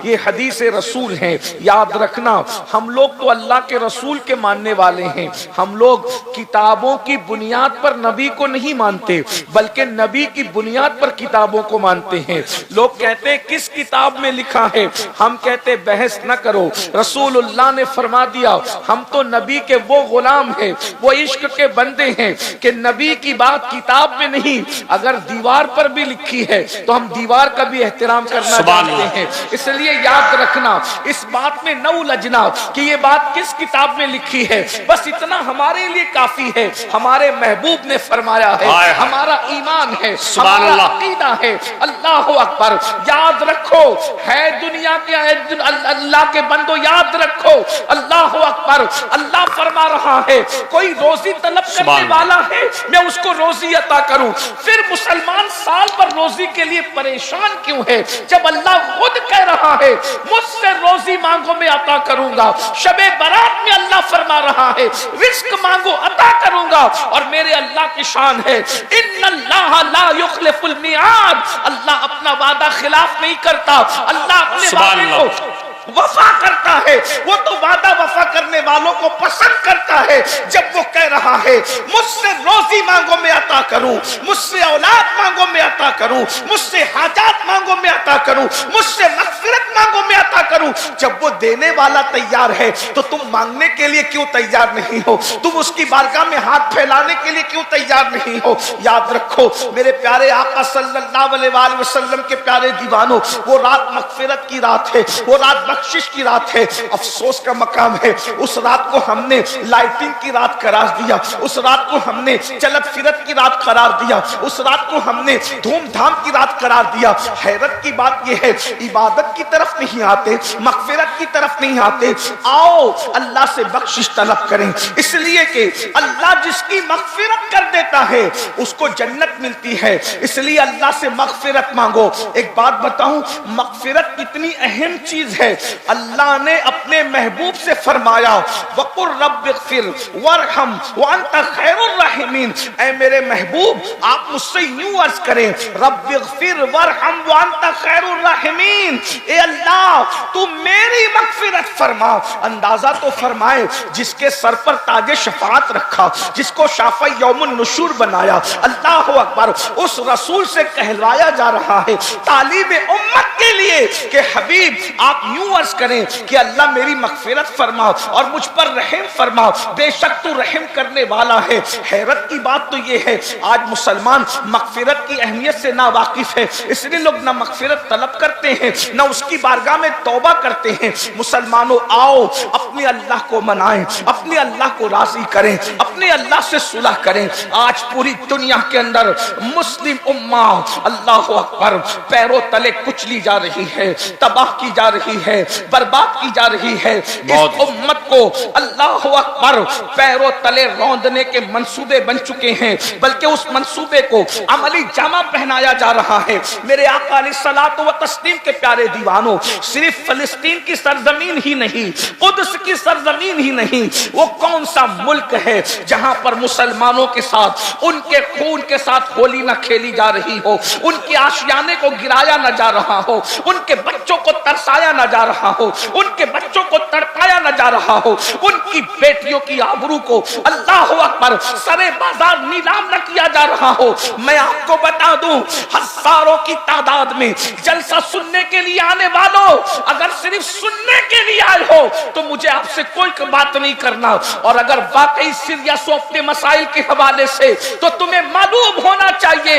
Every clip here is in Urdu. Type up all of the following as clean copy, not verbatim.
یہ حدیث رسول ہیں. یاد رکھنا ہم لوگ تو اللہ کے رسول کے ماننے والے ہیں. ہم لوگ کتابوں کی بنیاد پر نبی کو نہیں مانتے بلکہ نبی کی بنیاد پر کتابوں کو مانتے ہیں. لوگ کہتے ہیں کس کتاب میں لکھا ہے, ہم کہتے بحث نہ کرو. رسول اللہ نے فرما دیا ہم تو نبی کے وہ غلام ہیں, وہ عشق کے بندے ہیں کہ نبی کی بات کتاب میں نہیں, اگر دیوار پر بھی لکھی ہے تو ہم دیوار کا بھی احترام کرنا جانتے ہیں. اس لیے یاد رکھنا, اس بات میں نہ الجھنا کہ یہ بات کس کتاب میں لکھی ہے, بس اتنا ہمارے لیے کافی ہے. ہمارے محبوب نے فرمایا ہے, ہمارا ایمان ہے, ہمارا عقیدہ ہے. اللہ اکبر. یاد رکھو ہے دنیا کے اللہ کے بندو, یاد رکھو اللہ اکبر. اللہ فرما رہا ہے کوئی روزی طلب کرنے والا ہے میں اس کو روزی عطا کروں. پھر مسلمان سال پر روزی کے لیے پریشان کیوں ہے جب اللہ خود کہہ رہا ہے مجھ سے روزی مانگو میں عطا کروں گا. شب برات میں اللہ فرما رہا ہے رزق مانگو عطا کروں گا. اور میرے اللہ کی شان ہے ان اللہ لا یخلف المیعاد, اللہ اپنا وعدہ خلاف نہیں کرتا. اللہ اپنے وعدے کو وفا کرتا ہے. وہ تو وعدہ وفا کرنے والوں کو پسند کرتا ہے. جب وہ کہہ رہا ہے مجھ سے روزی مانگو میں عطا کروں, مجھ سے اولاد مانگو میں عطا کروں, مجھ سے حاجات مانگو میں عطا کروں, مجھ سے مغفرت مانگو میں عطا کروں, جب وہ دینے والا تیار ہے تو تم مانگنے کے لیے کیوں تیار نہیں ہو؟ تم اس کی بارگاہ میں ہاتھ پھیلانے کے لیے کیوں تیار نہیں ہو؟ یاد رکھو میرے پیارے آقا صلی اللہ علیہ وآلہ وسلم کے پیارے دیوانوں, وہ رات مغفرت کی رات ہے, وہ رات بخشش کی رات ہے. افسوس کا مقام ہے اس رات کو ہم نے لائٹنگ کی رات قرار دیا, اس رات کو ہم نے چلت فرت کی رات قرار دیا, اس رات کو ہم نے دھوم دھام کی رات قرار دیا. حیرت کی بات یہ ہے عبادت کی طرف نہیں آتے, مغفرت کی طرف نہیں آتے. آؤ اللہ سے بخشش طلب کریں, اس لیے کہ اللہ جس کی مغفرت کر دیتا ہے اس کو جنت ملتی ہے. اس لیے اللہ سے مغفرت مانگو. ایک بات بتاؤں, مغفرت کتنی اہم چیز ہے. اللہ نے اپنے محبوب سے فرمایا وَقُلْ رَبِّ اغْفِرْ وَارْحَمْ وَأَنْتَ خَيْرُ الرَّاحِمِينَ, اے میرے محبوب آپ مجھ سے یوں عرض کریں رَبِّ اغْفِرْ وَارْحَمْ وَأَنْتَ خَيْرُ الرَّاحِمِينَ, اے اللہ تو میری مغفرت فرما. اندازہ تو فرمائے جس کے سر پر تاج شفاعت رکھا, جس کو شافع یوم النشور بنایا, اللہ اکبر, اس رسول سے کہلوایا جا رہا ہے تعلیم امت کے لیے کہ حبیب آپ یوں عرض کریں کہ اللہ میری مغفرت فرما اور مجھ پر رحم فرما, بے شک تو رحم کرنے والا ہے. حیرت کی بات تو یہ ہے آج مسلمان مغفرت کی اہمیت سے نا واقف ہے, اس لیے لوگ نہ مغفرت طلب کرتے ہیں نہ اس کی بارگاہ میں توبہ کرتے ہیں. مسلمانوں آؤ اپنے اللہ کو منائیں, اپنے اللہ کو راضی کریں, اپنے اللہ سے صلح کریں. آج پوری دنیا کے اندر مسلم امہ اللہ اکبر پیروں تلے کچلی جا رہی ہے, تباہ کی جا رہی ہے, برباد کی جا رہی ہے. اس امت کو اللہ اکبر پیروں تلے روندنے کے منصوبے بن چکے ہیں, بلکہ اس منصوبے کو عملی جامہ پہنایا جا رہا ہے. میرے آقا علیہ الصلوۃ والتسلیم کے پیارے دیوانوں, صرف فلسطین کی سرزمین ہی نہیں, قدس کی سرزمین ہی نہیں, وہ کون سا ملک ہے جہاں پر مسلمانوں کے ساتھ ان کے خون کے ساتھ ہولی نہ کھیلی جا رہی ہو, ان کے آشیانے کو گرایا نہ جا رہا ہو, ان کے بچوں کو ترسایا نہ جا رہا ہو, ان کے بچوں کو تڑپایا نہ جا رہا ہو, ان کی بیٹیوں کی آبرو کو اللہ اکبر سرے بازار نیلام نہ کیا جا رہا ہو. میں آپ کو بتا دوں ہزاروں کی تعداد میں جلسہ سننے کے لیے آنے والوں, اگر صرف سننے کے لیے آئے ہو تو مجھے آپ سے کوئی بات نہیں کرنا, اور اگر واقعی سیریس ہو اپنے مسائل کے حوالے سے تو تمہیں معلوم ہونا چاہیے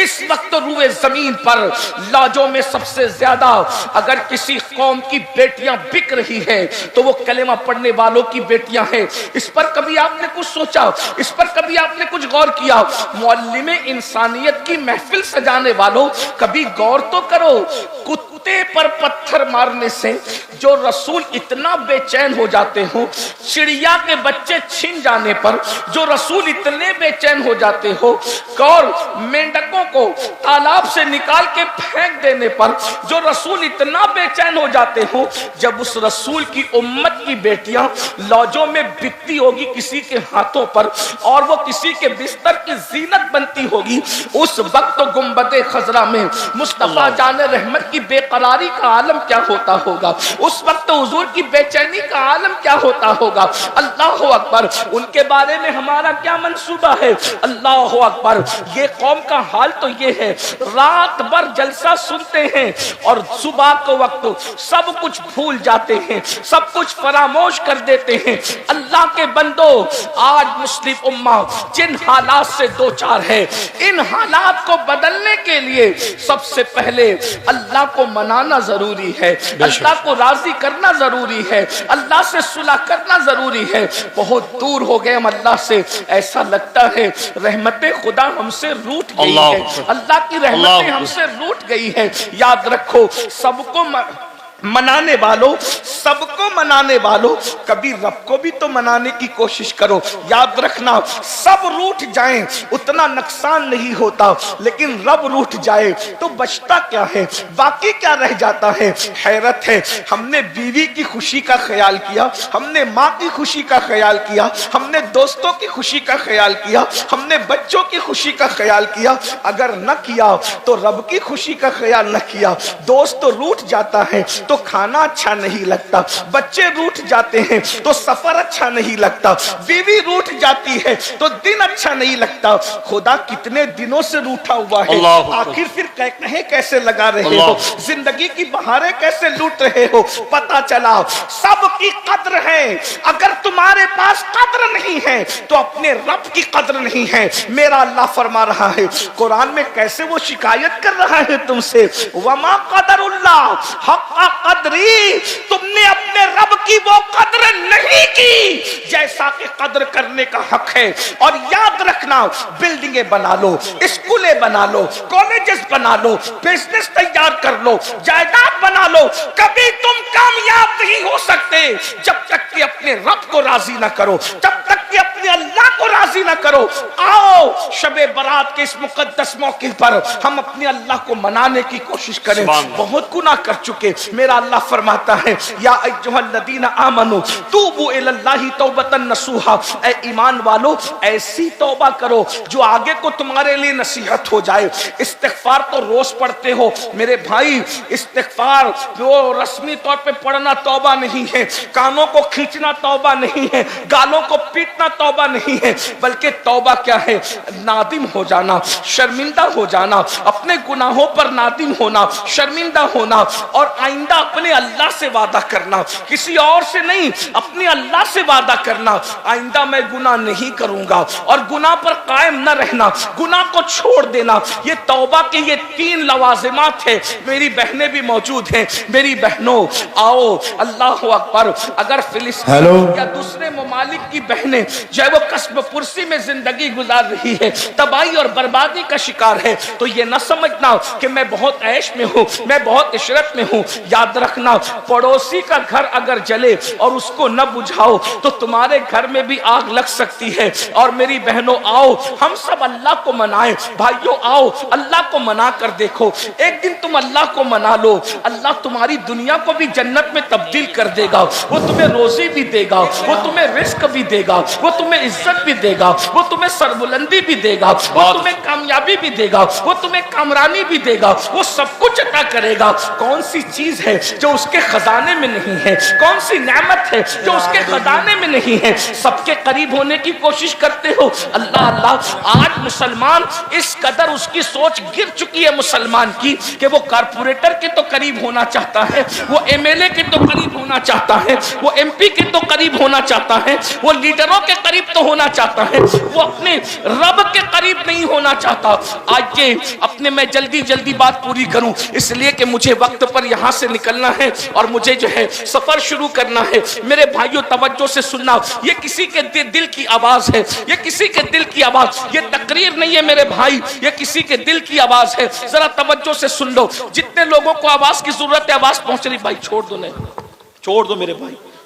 اس وقت روئے زمین پر لاجوں میں سب سے زیادہ اگر کسی قوم کی بیٹیاں بک رہی ہے تو وہ کلمہ پڑھنے والوں کی بیٹیاں ہیں. اس پر کبھی آپ نے کچھ سوچا, اس پر کبھی آپ نے کچھ غور کیا؟ معلم انسانیت کی محفل سجانے والوں کبھی غور تو کرو, کتے پر پتھر مارنے سے جو رسول اتنا بے چین ہو جاتے ہوں, چڑیا کے بچے چھن جانے پر جو رسول اتنے بے چین ہو جاتے ہو, اور مینڈکوں کو تالاب سے نکال کے پھینک دینے پر جو رسول اتنا بے چین ہو جاتے ہوں, جب اس رسول کی امت کی بیٹیاں لوجوں میں بکتی ہوگی کسی کے ہاتھوں پر اور وہ کسی کے بستر کی زینت بنتی ہوگی, اس وقت گنبد خضرا میں مصطفیٰ جان رحمت کی بے قراری کا عالم کیا ہوتا ہوگا, اس وقت حضور کی بے چینی کا عالم کیا ہوتا ہوگا. اللہ اکبر. ان کے بارے میں ہمارا کیا منصوبہ ہے؟ اللہ اکبر. یہ قوم کا حال تو یہ ہے, رات بھر جلسہ سنتے ہیں اور صبح کو وقت سب کچھ بھول جاتے ہیں, سب کچھ فراموش کر دیتے ہیں. اللہ کے بندو, آج مسلم امہ جن حالات سے دو چار ہے, ان حالات کو بدلنے کے لیے سب سے پہلے اللہ کو منانا ضروری ہے, اللہ کو راضی کرنا ضروری ہے, اللہ سے صلح کرنا ضروری ہے. بہت دور ہو گئے ہم اللہ سے, ایسا لگتا ہے رحمت خدا ہم سے روٹ گئی ہے, اللہ کی رحمتیں ہم سے روٹ گئی ہے. یاد رکھو, سب کو منانے والوں, سب کو منانے والوں, کبھی رب کو بھی تو منانے کی کوشش کرو. یاد رکھنا, سب روٹ جائیں اتنا نقصان نہیں ہوتا, لیکن رب روٹ جائے تو بچتا کیا ہے, باقی کیا رہ جاتا ہے. حیرت ہے, ہم نے بیوی کی خوشی کا خیال کیا, ہم نے ماں کی خوشی کا خیال کیا, ہم نے دوستوں کی خوشی کا خیال کیا, ہم نے بچوں کی خوشی کا خیال کیا, اگر نہ کیا تو رب کی خوشی کا خیال نہ کیا. دوست تو روٹ جاتا ہے تو کھانا اچھا نہیں لگتا, بچے روٹ جاتے ہیں تو سفر اچھا نہیں لگتا, بیوی روٹ جاتی ہے تو دن اچھا نہیں لگتا. خدا کتنے دنوں سے روٹا ہوا ہے, آخر پھر کہیں کیسے لگا رہے ہو, زندگی کی بہاریں کیسے لوٹ رہے ہو. پتا چلا سب کی قدر ہے, اگر تمہارے پاس قدر نہیں ہے تو اپنے رب کی قدر نہیں ہے. میرا اللہ فرما رہا ہے قرآن میں, کیسے وہ شکایت کر رہا ہے تم سے, وما قدر اللہ حق قدری, تم نے اپنے رب کی وہ قدر نہیں کی جیسا کہ قدر کرنے کا حق ہے. اور یاد رکھنا, بلڈنگیں بنا لو, اسکولیں بنا لو, کالجز بنا لو, بزنس تیار کر لو, جائیداد بنا لو, کبھی تم کامیاب نہیں ہو سکتے جب تک کہ اپنے رب کو راضی نہ کرو, جب تک کہ اپنے اللہ کو راضی نہ کرو. آؤ شب برات کے اس مقدس موقع پر ہم اپنے اللہ کو منانے کی کوشش کریں. بہت گناہ کر چکے. میرا اللہ فرماتا ہے, یا ایھا الذین آمنوا توبوا الی اللہ توبۃ نصوحا, اے ایمان والو ایسی توبہ کرو جو آگے کو تمہارے لیے نصیحت ہو جائے. استغفار تو روز پڑھتے ہو میرے بھائی, استغفار وہ رسمی طور پہ پڑھنا توبہ نہیں ہے, کانوں کو کھینچنا توبہ نہیں ہے, گالوں کو پیٹنا توبہ نہیں ہے, بلکہ توبہ کیا ہے, نادم ہو جانا, شرمندہ ہو جانا, اپنے گناہوں پر نادم ہونا, شرمندہ ہونا, اور آئندہ اپنے اللہ سے وعدہ کرنا, کسی اور سے نہیں, اپنے اللہ سے وعدہ کرنا, آئندہ میں گناہ نہیں کروں گا, اور گناہ پر قائم نہ رہنا, گناہ کو چھوڑ دینا. یہ توبہ کے یہ 3 لوازمات ہیں. میری بہنیں بھی موجود ہیں, میری بہنوں آؤ, اللہ اکبر. اگر فلسطین یا دوسرے ممالک کی بہنیں جو ہے وہ کسب پرسی میں زندگی گزار رہی ہے, تباہی اور بربادی کا شکار ہے, تو یہ نہ سمجھنا کہ میں بہت عیش میں ہوں, میں بہت عشرت میں ہوں. یاد رکھنا, پڑوسی کا گھر اگر جلے اور اس کو نہ بجھاؤ تو تمہارے گھر میں بھی آگ لگ سکتی ہے. اور میری بہنوں آؤ, ہم سب اللہ کو منائیں. بھائیوں آؤ, اللہ کو منا کر دیکھو. ایک دن تم اللہ کو منا لو, اللہ تمہاری دنیا کو بھی جنت میں تبدیل کر دے گا. وہ تمہیں روزی بھی دے گا, وہ تمہیں رزق بھی دے گا, وہ تمہیں عزت بھی دے گا, وہ تمہیں سربلندی بھی دے گا, وہ تمہیں کامیابی بھی دے گا, وہ تمہیں کامرانی بھی دے گا, وہ سب کچھ عطا کرے گا. کون سی چیز ہے جو اس کے خزانے میں نہیں ہے, کون سی نعمت ہے جو اس کے خزانے میں نہیں ہے. سب کے قریب ہونے کی کوشش کرتے ہو. اللہ اللہ, آج مسلمان اس قدر اس کی سوچ گر چکی ہے مسلمان کی کہ وہ کارپوریٹر کے تو قریب ہونا چاہتا ہے, وہ ایم ایل اے کے تو قریب ہونا چاہتا ہے, وہ ایم پی کے تو قریب ہونا چاہتا ہے, وہ لیڈروں کے قریب تو ہونا چاہتا ہے, وہ اپنے رب کے قریب نہیں ہونا چاہتا. آج یہ اپنے میں جلدی بات پوری کروں, اس لیے کہ مجھے وقت پر یہاں سے نکلنا ہے اور مجھے جو ہے سفر شروع کرنا ہے. میرے بھائیوں توجہ سے سننا, یہ کسی کے دل کی آواز ہے, یہ کسی کے دل کی آواز, یہ تقریر نہیں ہے میرے بھائی, یہ کسی کے دل کی آواز ہے. ذرا توجہ سے سن لو. جتنے لوگوں کو آواز کی ضرورت ہے, آواز پہنچ رہی, بھائی چھوڑ دو, نہیں چھوڑ دو میرے بھائی,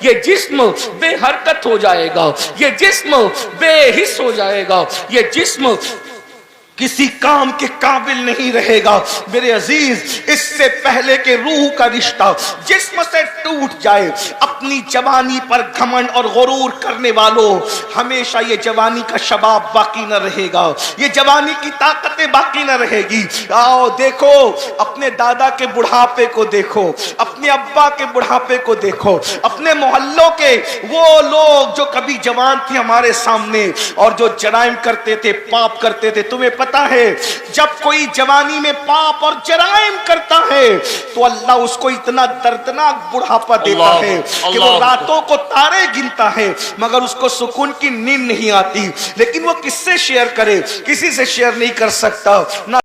یہ جسم بے حرکت ہو جائے گا، یہ جسم بے حس ہو جائے گا، یہ جسم کسی کام کے قابل نہیں رہے گا۔ میرے عزیز، اس سے پہلے کہ روح کا رشتہ جسم سے ٹوٹ جائے، اپنی جوانی پر گھمنڈ اور غرور کرنے والوں، ہمیشہ یہ جوانی کا شباب باقی نہ رہے گا، یہ جوانی کی طاقتیں باقی نہ رہے گی۔ آؤ دیکھو اپنے دادا کے بڑھاپے کو، دیکھو اپنے ابا کے بڑھاپے کو، دیکھو اپنے محلوں کے وہ لوگ جو کبھی جوان تھے ہمارے سامنے اور جو جرائم کرتے تھے، پاپ کرتے تھے۔ تمہیں پتا ہے جب کوئی جوانی میں پاپ اور جرائم کرتا ہے تو اللہ اس کو اتنا دردناک بڑھاپا دیتا ہے کہ وہ راتوں کو تارے گنتا ہے مگر اس کو سکون کی نیند نہیں آتی، لیکن وہ کس سے شیئر کرے؟ کسی سے شیئر نہیں کر سکتا، نہ